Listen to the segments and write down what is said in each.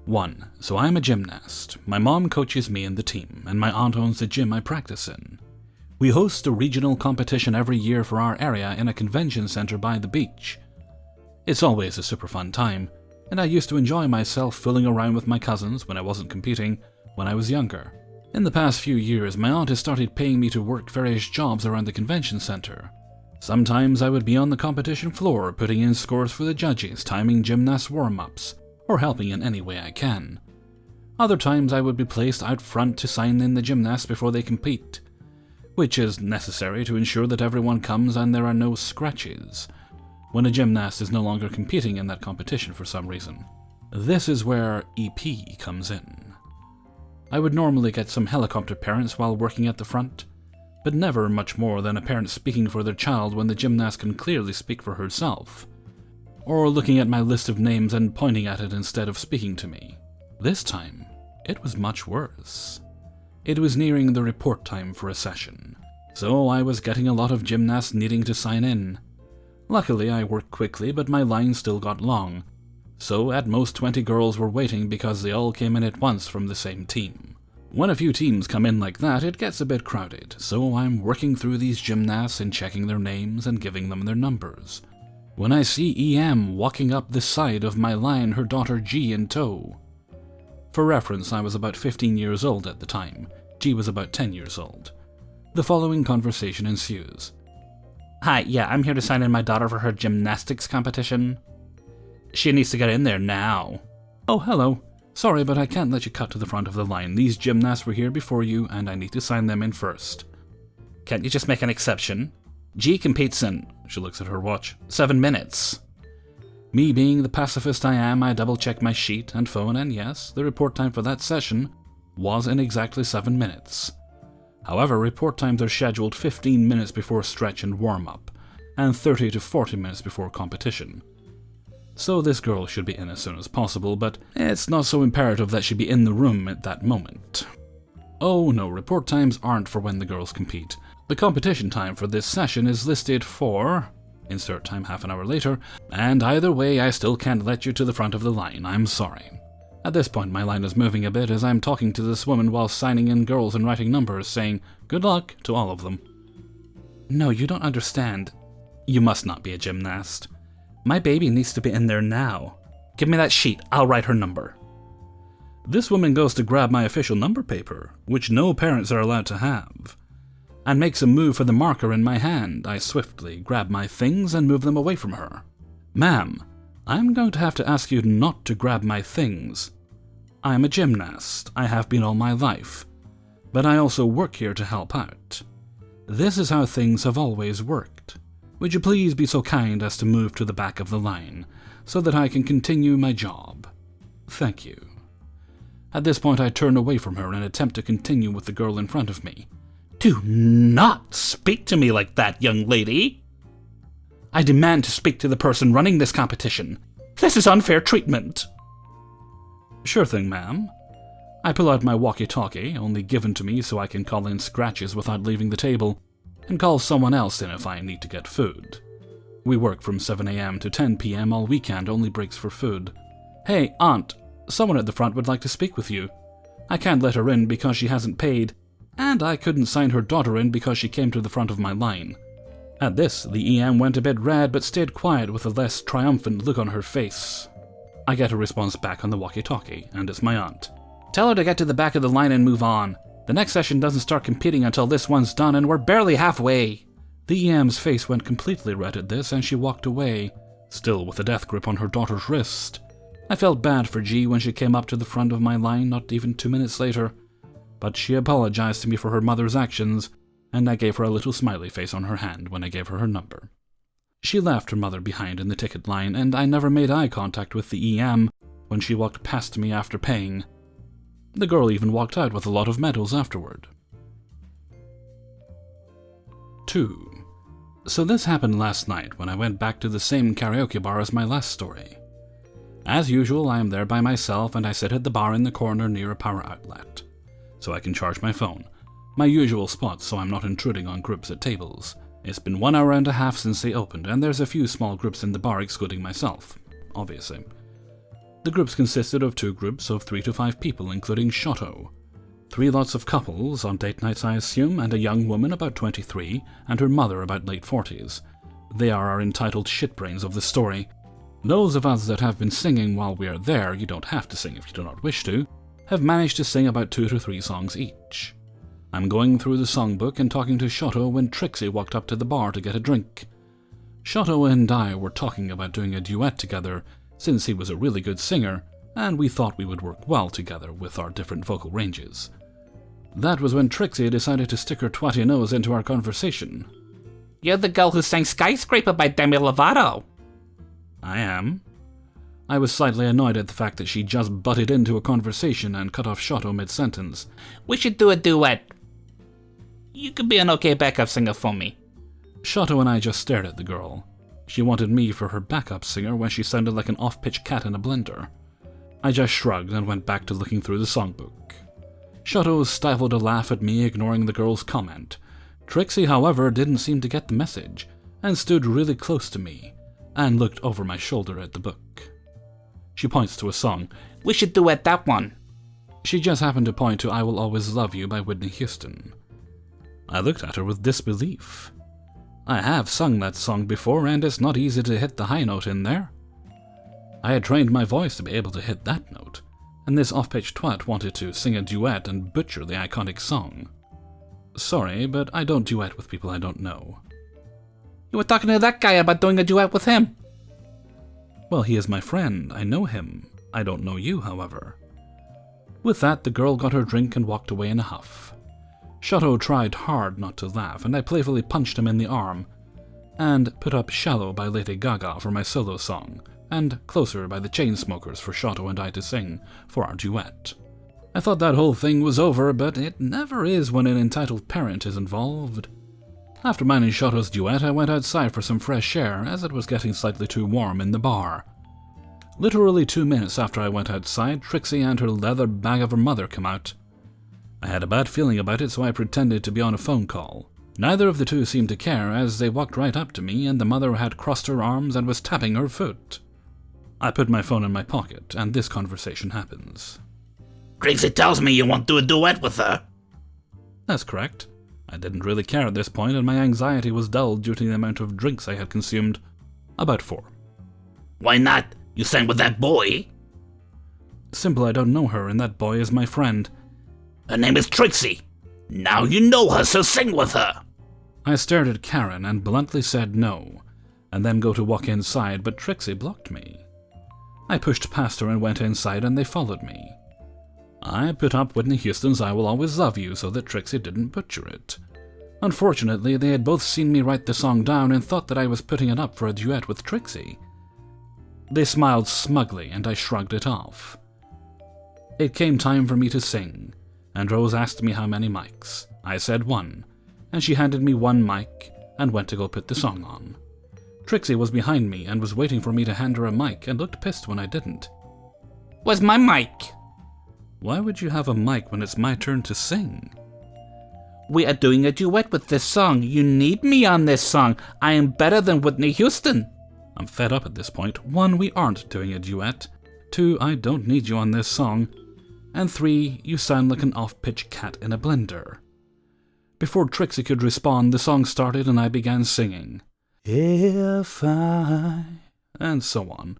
1. So I'm a gymnast. My mom coaches me in the team, and my aunt owns the gym I practice in. We host a regional competition every year for our area in a convention center by the beach. It's always a super fun time, and I used to enjoy myself fooling around with my cousins when I wasn't competing when I was younger. In the past few years, my aunt has started paying me to work various jobs around the convention center. Sometimes I would be on the competition floor putting in scores for the judges, timing gymnast warm-ups, or helping in any way I can. Other times I would be placed out front to sign in the gymnasts before they compete, which is necessary to ensure that everyone comes and there are no scratches when a gymnast is no longer competing in that competition for some reason. This is where EP comes in. I would normally get some helicopter parents while working at the front, but never much more than a parent speaking for their child when the gymnast can clearly speak for herself, or looking at my list of names and pointing at it instead of speaking to me. This time, it was much worse. It was nearing the report time for a session, so I was getting a lot of gymnasts needing to sign in. Luckily, I worked quickly, but my line still got long, so at most 20 girls were waiting because they all came in at once from the same team. When a few teams come in like that, it gets a bit crowded, so I'm working through these gymnasts and checking their names and giving them their numbers, when I see EM walking up the side of my line, her daughter G in tow. For reference, I was about 15 years old at the time. G was about 10 years old. The following conversation ensues. Hi, yeah, I'm here to sign in my daughter for her gymnastics competition. She needs to get in there now. Oh, hello. Sorry, but I can't let you cut to the front of the line. These gymnasts were here before you, and I need to sign them in first. Can't you just make an exception? G competes in, she looks at her watch, 7 minutes. Me being the pacifist I am, I double-check my sheet and phone, and yes, the report time for that session was in exactly 7 minutes. However, report times are scheduled 15 minutes before stretch and warm-up, and 30 to 40 minutes before competition. So this girl should be in as soon as possible, but it's not so imperative that she be in the room at that moment. Oh no, report times aren't for when the girls compete. The competition time for this session is listed for... insert time half an hour later, and either way I still can't let you to the front of the line, I'm sorry. At this point my line is moving a bit as I'm talking to this woman while signing in girls and writing numbers, saying good luck to all of them. No, you don't understand. You must not be a gymnast. My baby needs to be in there now. Give me that sheet, I'll write her number. This woman goes to grab my official number paper, which no parents are allowed to have, and makes a move for the marker in my hand. I swiftly grab my things and move them away from her. Ma'am, I'm going to have to ask you not to grab my things. I'm a gymnast, I have been all my life, but I also work here to help out. This is how things have always worked. Would you please be so kind as to move to the back of the line, so that I can continue my job? Thank you. At this point I turn away from her and attempt to continue with the girl in front of me. Do not speak to me like that, young lady. I demand to speak to the person running this competition. This is unfair treatment. Sure thing, ma'am. I pull out my walkie-talkie, only given to me so I can call in scratches without leaving the table, and call someone else in if I need to get food. We work from 7 a.m. to 10 p.m. all weekend, only breaks for food. Hey, Aunt, someone at the front would like to speak with you. I can't let her in because she hasn't paid, and I couldn't sign her daughter in because she came to the front of my line. At this, the EM went a bit red but stayed quiet with a less triumphant look on her face. I get a response back on the walkie-talkie, and it's my aunt. Tell her to get to the back of the line and move on. The next session doesn't start competing until this one's done, and we're barely halfway. The EM's face went completely red at this, and she walked away, still with a death grip on her daughter's wrist. I felt bad for G when she came up to the front of my line not even 2 minutes later, but she apologized to me for her mother's actions, and I gave her a little smiley face on her hand when I gave her her number. She left her mother behind in the ticket line, and I never made eye contact with the EM when she walked past me after paying. The girl even walked out with a lot of medals afterward. 2. So this happened last night when I went back to the same karaoke bar as my last story. As usual, I am there by myself and I sit at the bar in the corner near a power outlet, so I can charge my phone. My usual spot so I'm not intruding on groups at tables. It's been 1 hour and a half since they opened, and there's a few small groups in the bar excluding myself, obviously. The groups consisted of 2 groups of 3 to 5 people, including Shoto. 3 lots of couples, on date nights I assume, and a young woman about 23, and her mother about late 40s. They are our entitled shitbrains of the story. Those of us that have been singing while we are there, you don't have to sing if you do not wish to, have managed to sing about 2 to 3 songs each. I'm going through the songbook and talking to Shoto when Trixie walked up to the bar to get a drink. Shoto and I were talking about doing a duet together, since he was a really good singer, and we thought we would work well together with our different vocal ranges. That was when Trixie decided to stick her twatty nose into our conversation. You're the girl who sang Skyscraper by Demi Lovato. I am. I was slightly annoyed at the fact that she just butted into a conversation and cut off Shoto mid-sentence. We should do a duet. You could be an okay backup singer for me. Shoto and I just stared at the girl. She wanted me for her backup singer when she sounded like an off-pitch cat in a blender. I just shrugged and went back to looking through the songbook. Shoto stifled a laugh at me, ignoring the girl's comment. Trixie, however, didn't seem to get the message, and stood really close to me, and looked over my shoulder at the book. She points to a song. We should duet that one. She just happened to point to I Will Always Love You by Whitney Houston. I looked at her with disbelief. I have sung that song before, and it's not easy to hit the high note in there. I had trained my voice to be able to hit that note, and this off-pitch twat wanted to sing a duet and butcher the iconic song. Sorry, but I don't duet with people I don't know. You were talking to that guy about doing a duet with him. Well, he is my friend. I know him. I don't know you, however. With that, the girl got her drink and walked away in a huff. Shoto tried hard not to laugh, and I playfully punched him in the arm, and put up Shallow by Lady Gaga for my solo song, and Closer by the Chainsmokers for Shoto and I to sing for our duet. I thought that whole thing was over, but it never is when an entitled parent is involved. After mine and Shoto's duet, I went outside for some fresh air, as it was getting slightly too warm in the bar. Literally 2 minutes after I went outside, Trixie and her leather bag of her mother come out. I had a bad feeling about it, so I pretended to be on a phone call. Neither of the two seemed to care, as they walked right up to me, and the mother had crossed her arms and was tapping her foot. I put my phone in my pocket, and this conversation happens. Trixie tells me you want to do a duet with her. That's correct. I didn't really care at this point, and my anxiety was dulled due to the amount of drinks I had consumed. About 4. Why not? You sang with that boy. Simple, I don't know her, and that boy is my friend. Her name is Trixie. Now you know her, so sing with her. I stared at Karen and bluntly said no, and then go to walk inside, but Trixie blocked me. I pushed past her and went inside, and they followed me. I put up Whitney Houston's I Will Always Love You so that Trixie didn't butcher it. Unfortunately, they had both seen me write the song down and thought that I was putting it up for a duet with Trixie. They smiled smugly, and I shrugged it off. It came time for me to sing, and Rose asked me how many mics. I said 1, and she handed me 1 mic and went to go put the song on. Trixie was behind me and was waiting for me to hand her a mic and looked pissed when I didn't. Where's my mic? Why would you have a mic when it's my turn to sing? We are doing a duet with this song. You need me on this song. I am better than Whitney Houston. I'm fed up at this point. 1, we aren't doing a duet. 2, I don't need you on this song. And 3, you sound like an off-pitch cat in a blender. Before Trixie could respond, the song started and I began singing. If I... and so on.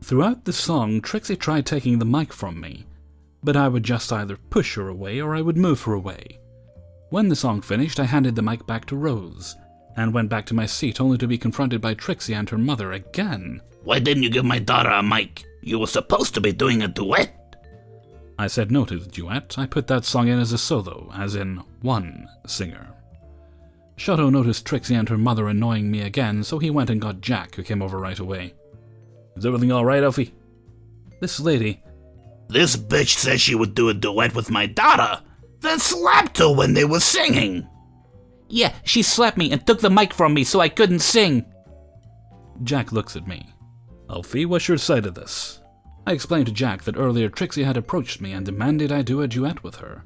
Throughout the song, Trixie tried taking the mic from me, but I would just either push her away or I would move her away. When the song finished, I handed the mic back to Rose, and went back to my seat only to be confronted by Trixie and her mother again. Why didn't you give my daughter a mic? You were supposed to be doing a duet. I said no to the duet. I put that song in as a solo, as in 1 singer. Shoto noticed Trixie and her mother annoying me again, so he went and got Jack, who came over right away. Is everything all right, Elfie? This lady... This bitch said she would do a duet with my daughter, then slapped her when they were singing. Yeah, she slapped me and took the mic from me so I couldn't sing. Jack looks at me. Elfie, what's your side of this? I explained to Jack that earlier Trixie had approached me and demanded I do a duet with her.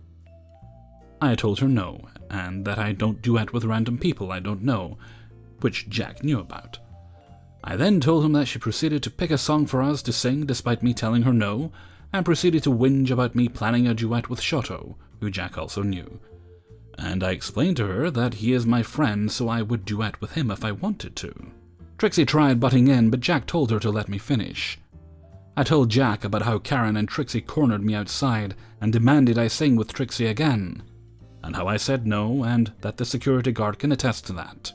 I told her no, and that I don't duet with random people I don't know, which Jack knew about. I then told him that she proceeded to pick a song for us to sing despite me telling her no, and proceeded to whinge about me planning a duet with Shoto, who Jack also knew. And I explained to her that he is my friend, so I would duet with him if I wanted to. Trixie tried butting in, but Jack told her to let me finish. I told Jack about how Karen and Trixie cornered me outside and demanded I sing with Trixie again, and how I said no, and that the security guard can attest to that.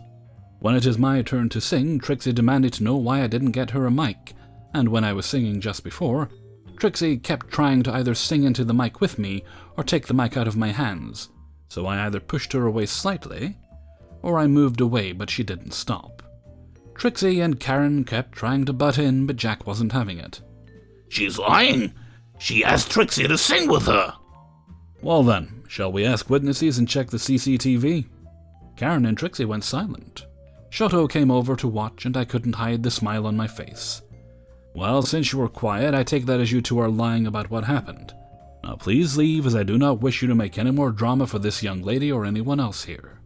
When it is my turn to sing, Trixie demanded to know why I didn't get her a mic, and when I was singing just before, Trixie kept trying to either sing into the mic with me or take the mic out of my hands, so I either pushed her away slightly, or I moved away, but she didn't stop. Trixie and Karen kept trying to butt in, but Jack wasn't having it. She's lying. She asked Trixie to sing with her. Well then, shall we ask witnesses and check the CCTV? Karen and Trixie went silent. Shoto came over to watch, and I couldn't hide the smile on my face. Well, since you were quiet, I take that as you two are lying about what happened. Now please leave, as I do not wish you to make any more drama for this young lady or anyone else here.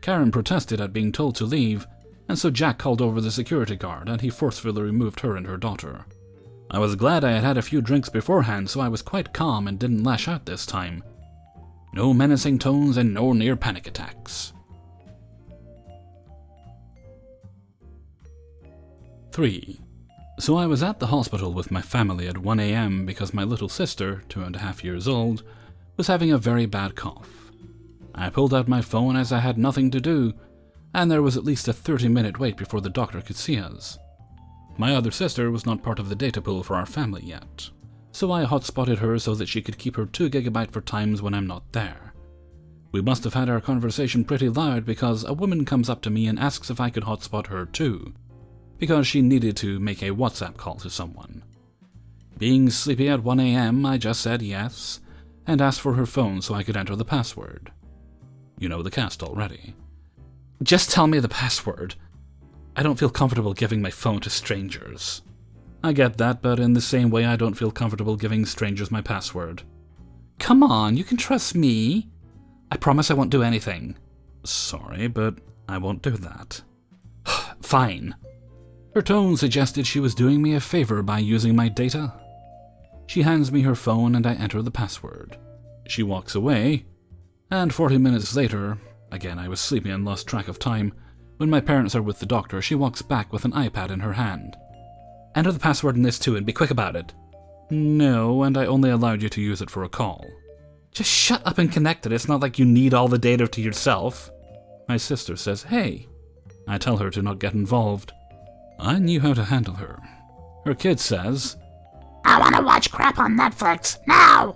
Karen protested at being told to leave, and so Jack called over the security guard, and he forcefully removed her and her daughter. I was glad I had had a few drinks beforehand, so I was quite calm and didn't lash out this time. No menacing tones and no near panic attacks. 3. So I was at the hospital with my family at 1 a.m. because my little sister, 2.5 years old, was having a very bad cough. I pulled out my phone as I had nothing to do, and there was at least a 30-minute wait before the doctor could see us. My other sister was not part of the data pool for our family yet, so I hotspotted her so that she could keep her 2 GB for times when I'm not there. We must have had our conversation pretty loud because a woman comes up to me and asks if I could hotspot her too, because she needed to make a WhatsApp call to someone. Being sleepy at 1 a.m., I just said yes, and asked for her phone so I could enter the password. You know the cast already. Just tell me the password. I don't feel comfortable giving my phone to strangers. I get that, but in the same way I don't feel comfortable giving strangers my password. Come on, you can trust me. I promise I won't do anything. Sorry, but I won't do that. Fine. Her tone suggested she was doing me a favor by using my data. She hands me her phone and I enter the password. She walks away, and 40 minutes later, again I was sleepy and lost track of time, when my parents are with the doctor, she walks back with an iPad in her hand. Enter the password in this too and be quick about it. No, and I only allowed you to use it for a call. Just shut up and connect it, it's not like you need all the data to yourself. My sister says, hey. I tell her to not get involved. I knew how to handle her. Her kid says, I want to watch crap on Netflix, now!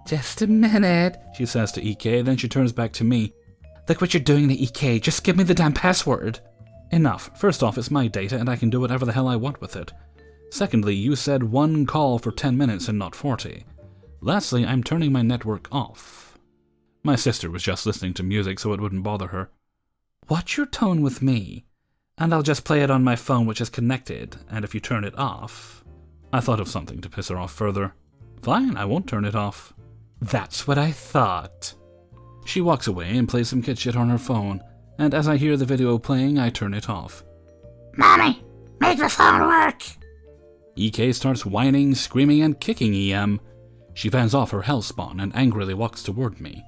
Just a minute, she says to EK, then she turns back to me. Look what you're doing to EK, just give me the damn password. Enough. First off, it's my data and I can do whatever the hell I want with it. Secondly, you said 1 call for 10 minutes and not 40. Lastly, I'm turning my network off. My sister was just listening to music so it wouldn't bother her. Watch your tone with me, and I'll just play it on my phone which is connected, and if you turn it off... I thought of something to piss her off further. Fine, I won't turn it off. That's what I thought. She walks away and plays some kid shit on her phone, and as I hear the video playing, I turn it off. Mommy, make the phone work! EK starts whining, screaming, and kicking EM. She fans off her hellspawn and angrily walks toward me.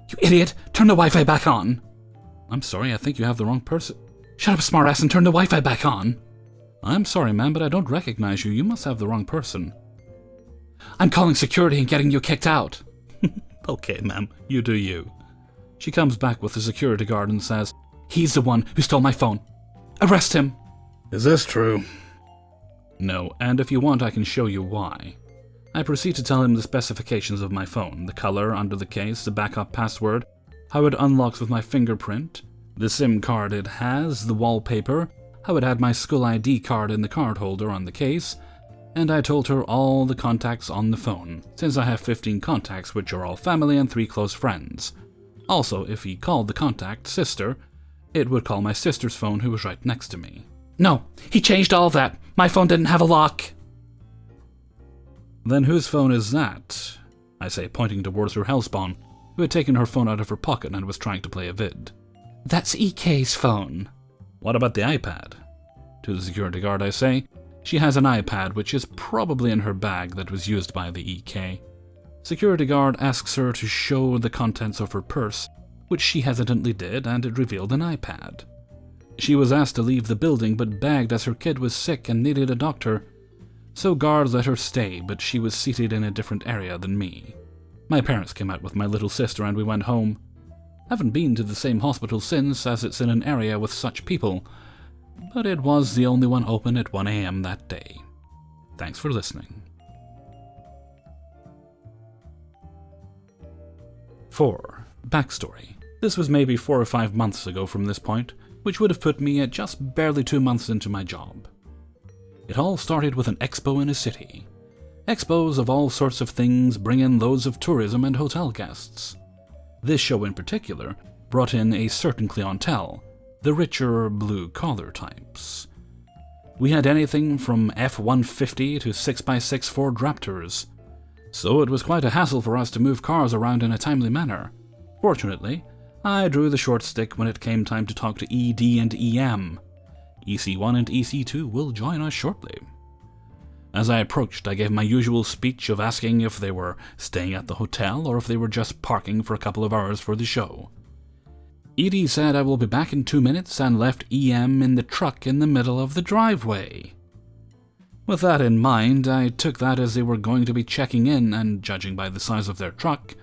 You idiot! Turn the Wi-Fi back on! I'm sorry, I think you have the wrong person. Shut up, smartass, and turn the Wi-Fi back on! I'm sorry, ma'am, but I don't recognize you. You must have the wrong person. I'm calling security and getting you kicked out. Okay, ma'am, you do you. She comes back with the security guard and says, he's the one who stole my phone. Arrest him! Is this true? No, and if you want, I can show you why. I proceed to tell him the specifications of my phone, the color under the case, the backup password, how it unlocks with my fingerprint, the SIM card it has, the wallpaper, how it had my school ID card in the card holder on the case, and I told her all the contacts on the phone, since I have 15 contacts which are all family and 3 close friends. Also, if he called the contact sister, it would call my sister's phone who was right next to me. No, he changed all that. My phone didn't have a lock. Then whose phone is that? I say, pointing towards her hellspawn, who had taken her phone out of her pocket and was trying to play a vid. That's EK's phone. What about the iPad? To the security guard I say, she has an iPad which is probably in her bag that was used by the EK. Security guard asks her to show the contents of her purse, which she hesitantly did, and it revealed an iPad. She was asked to leave the building but begged as her kid was sick and needed a doctor, so guard let her stay, but she was seated in a different area than me. My parents came out with my little sister and we went home. Haven't been to the same hospital since, as it's in an area with such people, but it was the only one open at 1 a.m. that day. Thanks for listening. 4. Backstory. This was maybe 4 or 5 months ago from this point, which would have put me at just barely 2 months into my job. It all started with an expo in a city. Expos of all sorts of things bring in loads of tourism and hotel guests. This show in particular brought in a certain clientele, the richer blue-collar types. We had anything from F-150 to 6x6 Ford Raptors, so it was quite a hassle for us to move cars around in a timely manner. Fortunately, I drew the short stick when it came time to talk to ED and EM. EC1 and EC2 will join us shortly. As I approached, I gave my usual speech of asking if they were staying at the hotel or if they were just parking for a couple of hours for the show. ED said I will be back in 2 minutes and left EM in the truck in the middle of the driveway. With that in mind, I took that as they were going to be checking in, and judging by the size of their truck,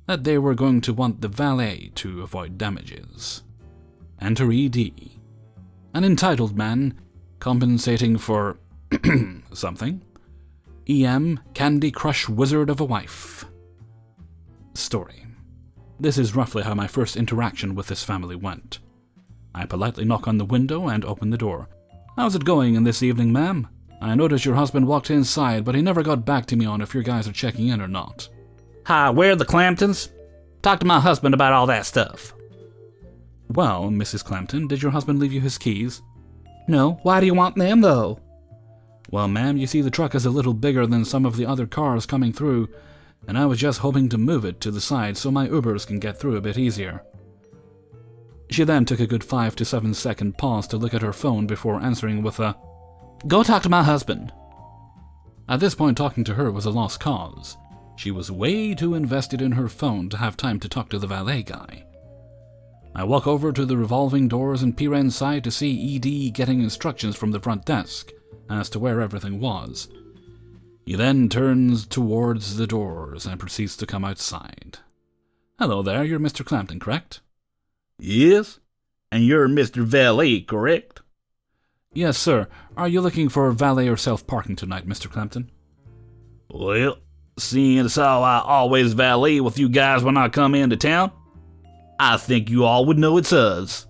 that they were going to want the valet to avoid damages. Enter ED. An entitled man, compensating for something. EM, Candy Crush Wizard of a Wife. Story. This is roughly how my first interaction with this family went. I politely knock on the window and open the door. "How's it going in this evening, ma'am? I noticed your husband walked inside, but he never got back to me on if your guys are checking in or not." "Hi, where are the Clamptons? Talk to my husband about all that stuff." "Well, Mrs. Clampton, did your husband leave you his keys?" "No, why do you want them, though?" "Well, ma'am, you see the truck is a little bigger than some of the other cars coming through, and I was just hoping to move it to the side so my Ubers can get through a bit easier." She then took a good 5 to 7 second pause to look at her phone before answering with a, "Go talk to my husband." At this point, talking to her was a lost cause. She was way too invested in her phone to have time to talk to the valet guy. I walk over to the revolving doors and peer inside to see ED getting instructions from the front desk as to where everything was. He then turns towards the doors and proceeds to come outside. "Hello there, you're Mr. Clampton, correct?" "Yes, and you're Mr. Valet, correct?" "Yes, sir. Are you looking for valet or self-parking tonight, Mr. Clampton?" "Well, seeing as how I always valet with you guys when I come into town, I think you all would know it's us."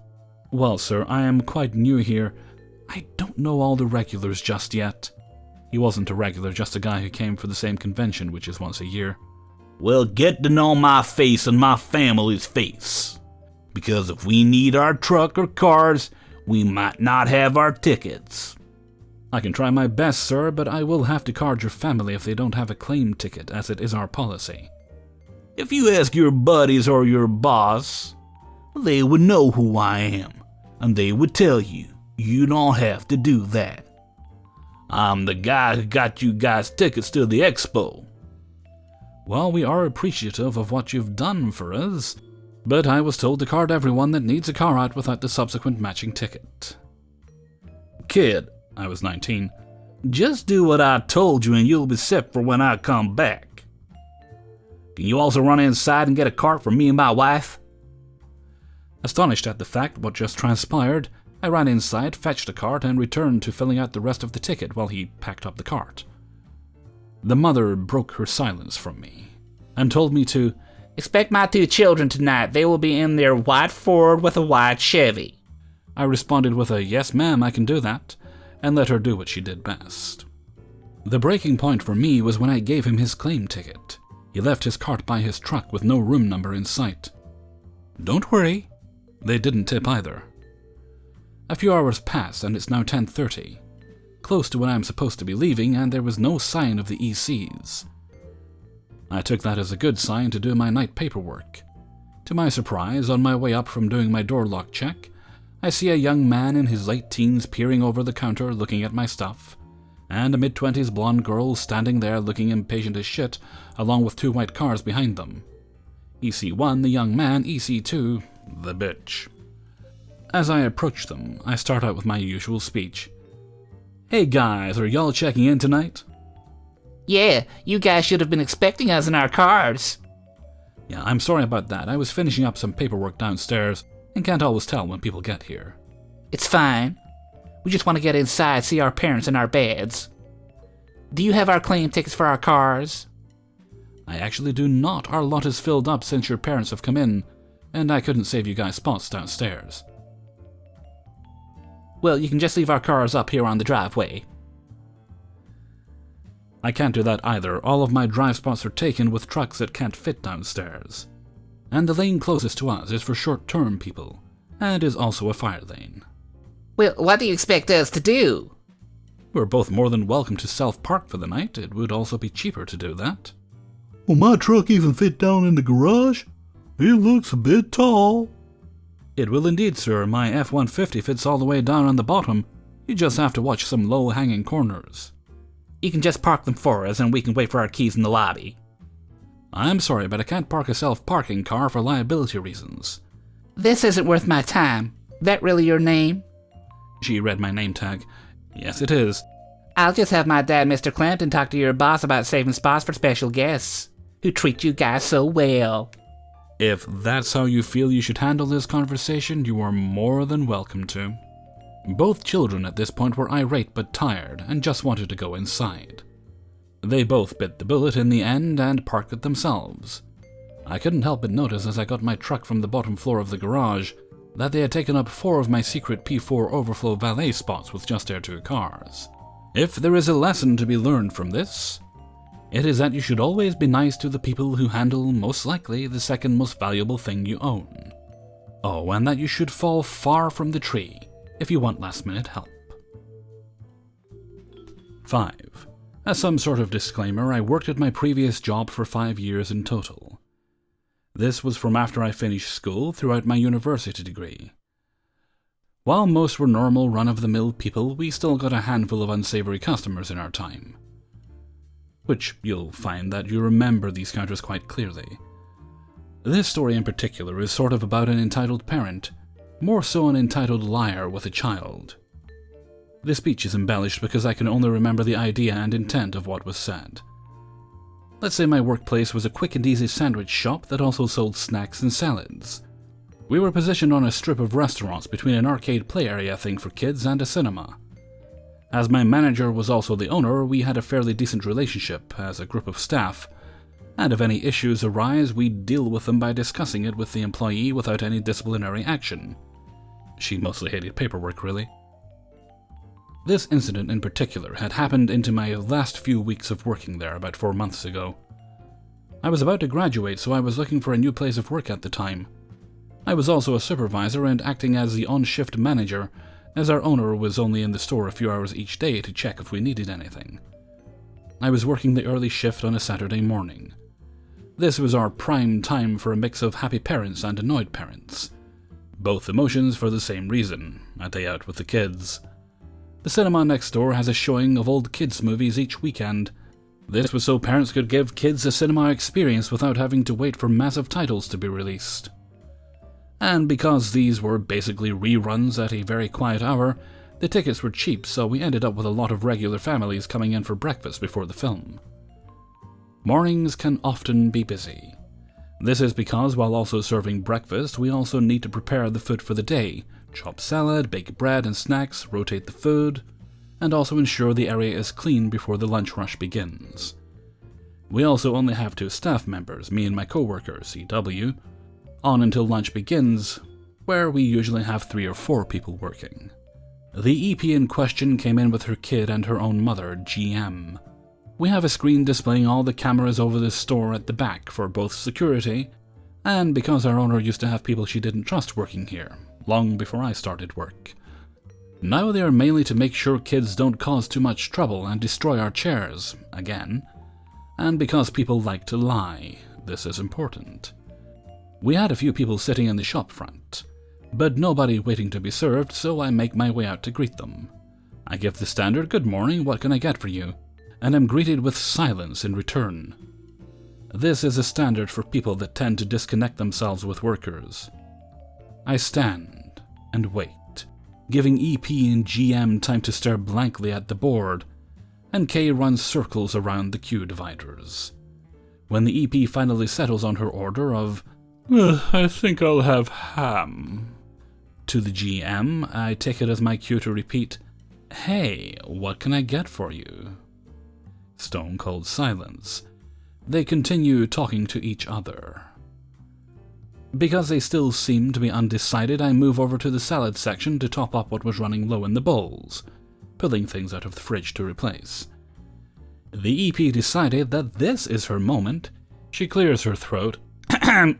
"Well, sir, I am quite new here. I don't know all the regulars just yet." He wasn't a regular, just a guy who came for the same convention, which is once a year. "Well, get to know my face and my family's face. Because if we need our truck or cars, we might not have our tickets." "I can try my best, sir, but I will have to card your family if they don't have a claim ticket, as it is our policy." "If you ask your buddies or your boss, they would know who I am, and they would tell you you don't have to do that. I'm the guy who got you guys tickets to the expo." "Well, we are appreciative of what you've done for us, but I was told to card everyone that needs a car out without the subsequent matching ticket." "Kid," I was 19, "just do what I told you and you'll be set for when I come back. Can you also run inside and get a cart for me and my wife?" Astonished at the fact what just transpired, I ran inside, fetched a cart, and returned to filling out the rest of the ticket while he packed up the cart. The mother broke her silence from me and told me to "Expect my 2 children tonight. They will be in their white Ford with a white Chevy." I responded with a "Yes, ma'am, I can do that," and let her do what she did best. The breaking point for me was when I gave him his claim ticket. He left his cart by his truck with no room number in sight. Don't worry, they didn't tip either. A few hours pass and it's now 10:30, close to when I'm supposed to be leaving, and there was no sign of the ECs. I took that as a good sign to do my night paperwork. To my surprise, on my way up from doing my door lock check, I see a young man in his late teens peering over the counter looking at my stuff, and a mid-20s blonde girl standing there looking impatient as shit, along with 2 white cars behind them. EC1, the young man, EC2, the bitch. As I approach them, I start out with my usual speech. Hey guys, are y'all checking in tonight? Yeah, you guys should have been expecting us in our cars. Yeah, I'm sorry about that. I was finishing up some paperwork downstairs and can't always tell when people get here. It's fine. We just want to get inside, see our parents in our beds. Do you have our claim tickets for our cars? I actually do not. Our lot is filled up since your parents have come in, and I couldn't save you guys spots downstairs. Well, you can just leave our cars up here on the driveway. I can't do that either. All of my drive spots are taken with trucks that can't fit downstairs. And the lane closest to us is for short-term people, and is also a fire lane. Well, what do you expect us to do? We're both more than welcome to self-park for the night. It would also be cheaper to do that. Will my truck even fit down in the garage? It looks a bit tall. It will indeed, sir. My F-150 fits all the way down on the bottom. You just have to watch some low-hanging corners. You can just park them for us and we can wait for our keys in the lobby. I'm sorry, but I can't park a self-parking car for liability reasons. This isn't worth my time. That really your name? She read my name tag. Yes, it is. I'll just have my dad, Mr. Clampton, talk to your boss about saving spots for special guests, who treat you guys so well. If that's how you feel you should handle this conversation, you are more than welcome to. Both children at this point were irate but tired, and just wanted to go inside. They both bit the bullet in the end and parked it themselves. I couldn't help but notice as I got my truck from the bottom floor of the garage that they had taken up 4 of my secret P4 overflow valet spots with just their 2 cars. If there is a lesson to be learned from this, it is that you should always be nice to the people who handle, most likely, the second most valuable thing you own. Oh, and that you should fall far from the tree if you want last-minute help. 5. As some sort of disclaimer, I worked at my previous job for 5 years in total. This was from after I finished school throughout my university degree. While most were normal run-of-the-mill people, we still got a handful of unsavory customers in our time. Which you'll find that you remember these counters quite clearly. This story in particular is sort of about an entitled parent, more so an entitled liar with a child. The speech is embellished because I can only remember the idea and intent of what was said. Let's say my workplace was a quick and easy sandwich shop that also sold snacks and salads. We were positioned on a strip of restaurants between an arcade play area thing for kids and a cinema. As my manager was also the owner, we had a fairly decent relationship as a group of staff, and if any issues arise, we'd deal with them by discussing it with the employee without any disciplinary action. She mostly hated paperwork, really. This incident in particular had happened into my last few weeks of working there about 4 months ago. I was about to graduate, so I was looking for a new place of work at the time. I was also a supervisor and acting as the on-shift manager, as our owner was only in the store a few hours each day to check if we needed anything. I was working the early shift on a Saturday morning. This was our prime time for a mix of happy parents and annoyed parents. Both emotions for the same reason, a day out with the kids. The cinema next door has a showing of old kids' movies each weekend. This was so parents could give kids a cinema experience without having to wait for massive titles to be released. And because these were basically reruns at a very quiet hour, the tickets were cheap, so we ended up with a lot of regular families coming in for breakfast before the film. Mornings can often be busy. This is because while also serving breakfast, we also need to prepare the food for the day, chop salad, bake bread and snacks, rotate the food, and also ensure the area is clean before the lunch rush begins. We also only have 2 staff members, me and my coworker, CW, on until lunch begins, where we usually have 3 or 4 people working. The EP in question came in with her kid and her own mother, GM. We have a screen displaying all the cameras over the store at the back for both security, and because our owner used to have people she didn't trust working here, long before I started work. Now they are mainly to make sure kids don't cause too much trouble and destroy our chairs, again. And because people like to lie, this is important. We had a few people sitting in the shop front. but nobody waiting to be served, so I make my way out to greet them. I give the standard "Good morning, what can I get for you?" and am greeted with silence in return. This is a standard for people that tend to disconnect themselves with workers. I stand and wait, giving EP and GM time to stare blankly at the board, and K runs circles around the queue dividers. When the EP finally settles on her order of, "I think I'll have ham," to the GM, I take it as my cue to repeat, "Hey, what can I get for you?" Stone cold silence. They continue talking to each other. Because they still seem to be undecided, I move over to the salad section to top up what was running low in the bowls, pulling things out of the fridge to replace. The EP decided that this is her moment. She clears her throat.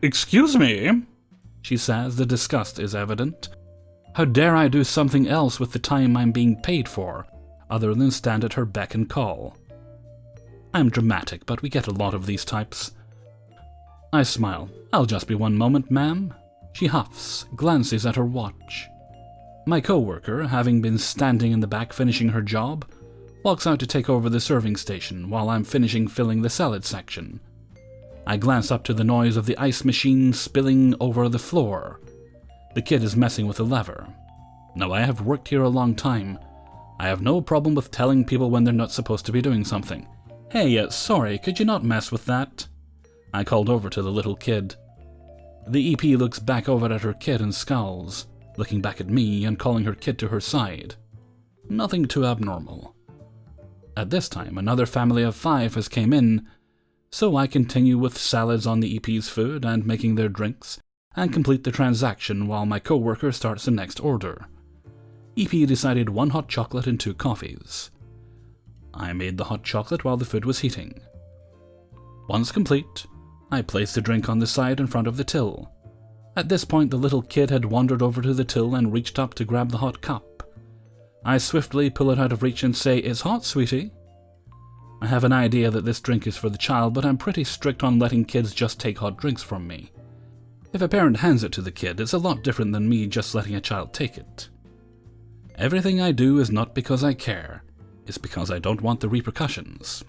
"Excuse me," she says, the disgust is evident. How dare I do something else with the time I'm being paid for, other than stand at her beck and call? I'm dramatic, but we get a lot of these types. I smile. "I'll just be one moment, ma'am." She huffs, glances at her watch. My co-worker, having been standing in the back finishing her job, walks out to take over the serving station while I'm finishing filling the salad section. I glance up to the noise of the ice machine spilling over the floor. The kid is messing with a lever. Now, I have worked here a long time. I have no problem with telling people when they're not supposed to be doing something. "Hey, sorry, could you not mess with that?" I called over to the little kid. The EP looks back over at her kid and scowls, looking back at me and calling her kid to her side. Nothing too abnormal. At this time, another family of 5 has came in, so I continue with salads on the EP's food and making their drinks, and complete the transaction while my co-worker starts the next order. EP decided 1 hot chocolate and 2 coffees. I made the hot chocolate while the food was heating. Once complete, I placed the drink on the side in front of the till. At this point, the little kid had wandered over to the till and reached up to grab the hot cup. I swiftly pull it out of reach and say, "It's hot, sweetie." I have an idea that this drink is for the child, but I'm pretty strict on letting kids just take hot drinks from me. If a parent hands it to the kid, it's a lot different than me just letting a child take it. Everything I do is not because I care, it's because I don't want the repercussions.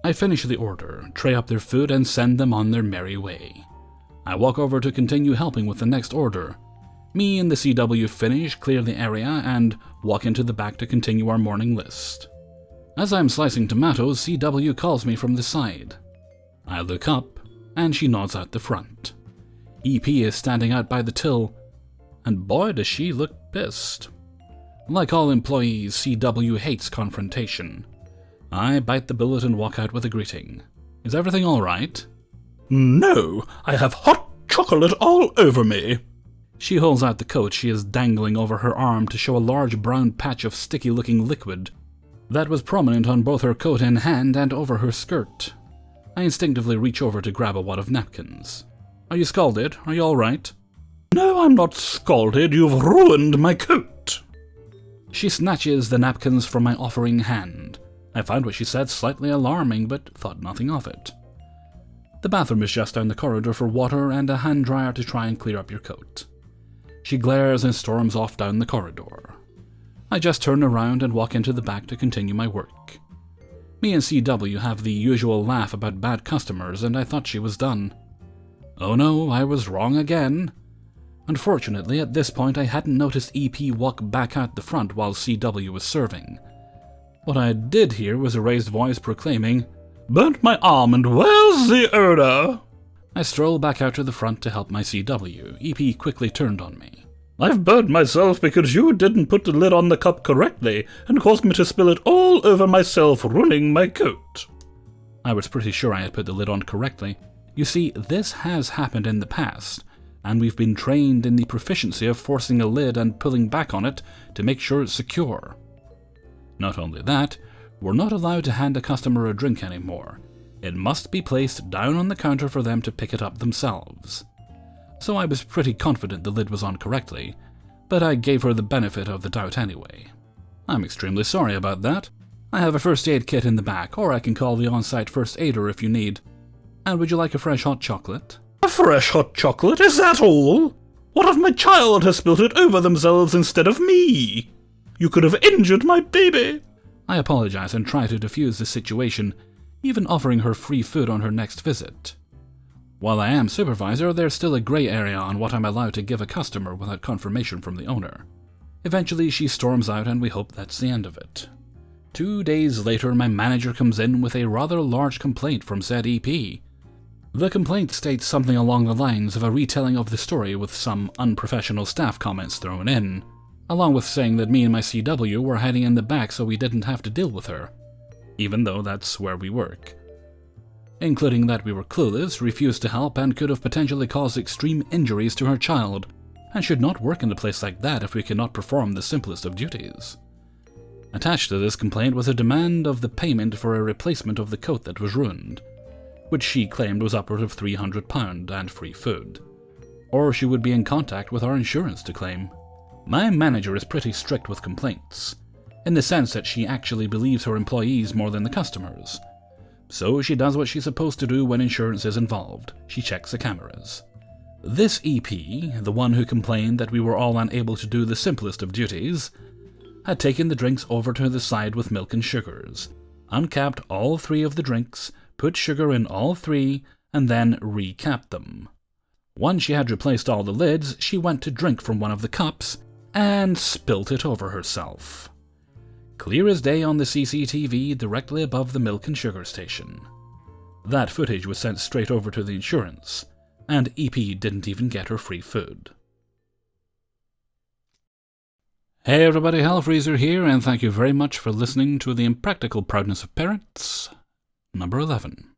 I finish the order, tray up their food, and send them on their merry way. I walk over to continue helping with the next order. Me and the CW finish, clear the area, and walk into the back to continue our morning list. As I'm slicing tomatoes, CW calls me from the side. I look up, and she nods out the front. EP is standing out by the till, and boy does she look pissed. Like all employees, CW hates confrontation. I bite the bullet and walk out with a greeting. "Is everything all right?" "No, I have hot chocolate all over me." She holds out the coat she is dangling over her arm to show a large brown patch of sticky-looking liquid that was prominent on both her coat and hand and over her skirt. I instinctively reach over to grab a wad of napkins. "Are you scalded? Are you all right?" "No, I'm not scalded. You've ruined my coat." She snatches the napkins from my offering hand. I found what she said slightly alarming, but thought nothing of it. The bathroom is just down the corridor for water and a hand dryer to try and clear up your coat. She glares and storms off down the corridor. I just turn around and walk into the back to continue my work. Me and CW have the usual laugh about bad customers, and I thought she was done. Oh no, I was wrong again. Unfortunately, at this point I hadn't noticed EP walk back out the front while CW was serving. What I did hear was a raised voice proclaiming, "Burnt my arm and where's the odor?" I stroll back out to the front to help my CW. EP quickly turned on me. "I've burnt myself because you didn't put the lid on the cup correctly and caused me to spill it all over myself, ruining my coat." I was pretty sure I had put the lid on correctly. You see, this has happened in the past, and we've been trained in the proficiency of forcing a lid and pulling back on it to make sure it's secure. Not only that, we're not allowed to hand a customer a drink anymore. It must be placed down on the counter for them to pick it up themselves. So I was pretty confident the lid was on correctly, but I gave her the benefit of the doubt anyway. I'm extremely sorry about that. I have a first aid kit in the back, or I can call the on-site first aider if you need. And would you like a fresh hot chocolate? "A fresh hot chocolate, is that all?" What if my child has spilt it over themselves instead of me? You could have injured my baby. I apologize and try to defuse the situation, even offering her free food on her next visit. While I am supervisor, there's still a grey area on what I'm allowed to give a customer without confirmation from the owner. Eventually she storms out and we hope that's the end of it. 2 days later, my manager comes in with a rather large complaint from said EP. The complaint states something along the lines of a retelling of the story with some unprofessional staff comments thrown in, along with saying that me and my CW were hiding in the back so we didn't have to deal with her, even though that's where we work. Including that we were clueless, refused to help, and could have potentially caused extreme injuries to her child, and should not work in a place like that if we cannot perform the simplest of duties. Attached to this complaint was a demand of the payment for a replacement of the coat that was ruined, which she claimed was upward of £300 and free food. Or she would be in contact with our insurance to claim. My manager is pretty strict with complaints, in the sense that she actually believes her employees more than the customers. So she does what she's supposed to do when insurance is involved. She checks the cameras. This EP, the one who complained that we were all unable to do the simplest of duties, had taken the drinks over to the side with milk and sugars, uncapped all 3 of the drinks, put sugar in all 3, and then recapped them. Once she had replaced all the lids, she went to drink from one of the cups and spilt it over herself. Clear as day on the CCTV directly above the milk and sugar station. That footage was sent straight over to the insurance, and EP didn't even get her free food. Hey everybody, Hellfreezer here, and thank you very much for listening to the Impractical Proudness of Parents, number 11.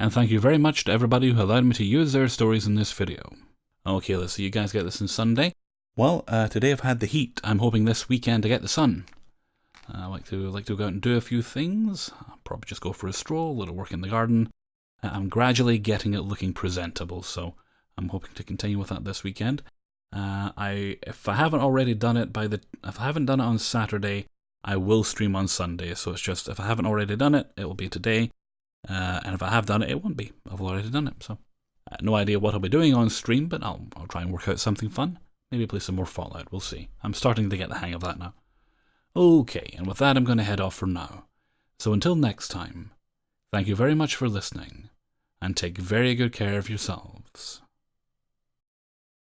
And thank you very much to everybody who allowed me to use their stories in this video. Okay, let's see, you guys get this on Sunday. Well, today I've had the heat. I'm hoping this weekend to get the sun. I like to go out and do a few things. I'll probably just go for a stroll, a little work in the garden. I'm gradually getting it looking presentable, so I'm hoping to continue with that this weekend. If I haven't already done it if I haven't done it on Saturday, I will stream on Sunday. So it's just, if I haven't already done it, it will be today. And if I have done it, it won't be. I've already done it. So no idea what I'll be doing on stream, but I'll try and work out something fun. Maybe play some more Fallout. We'll see. I'm starting to get the hang of that now. Okay, and with that, I'm going to head off for now. So until next time, thank you very much for listening, and take very good care of yourselves.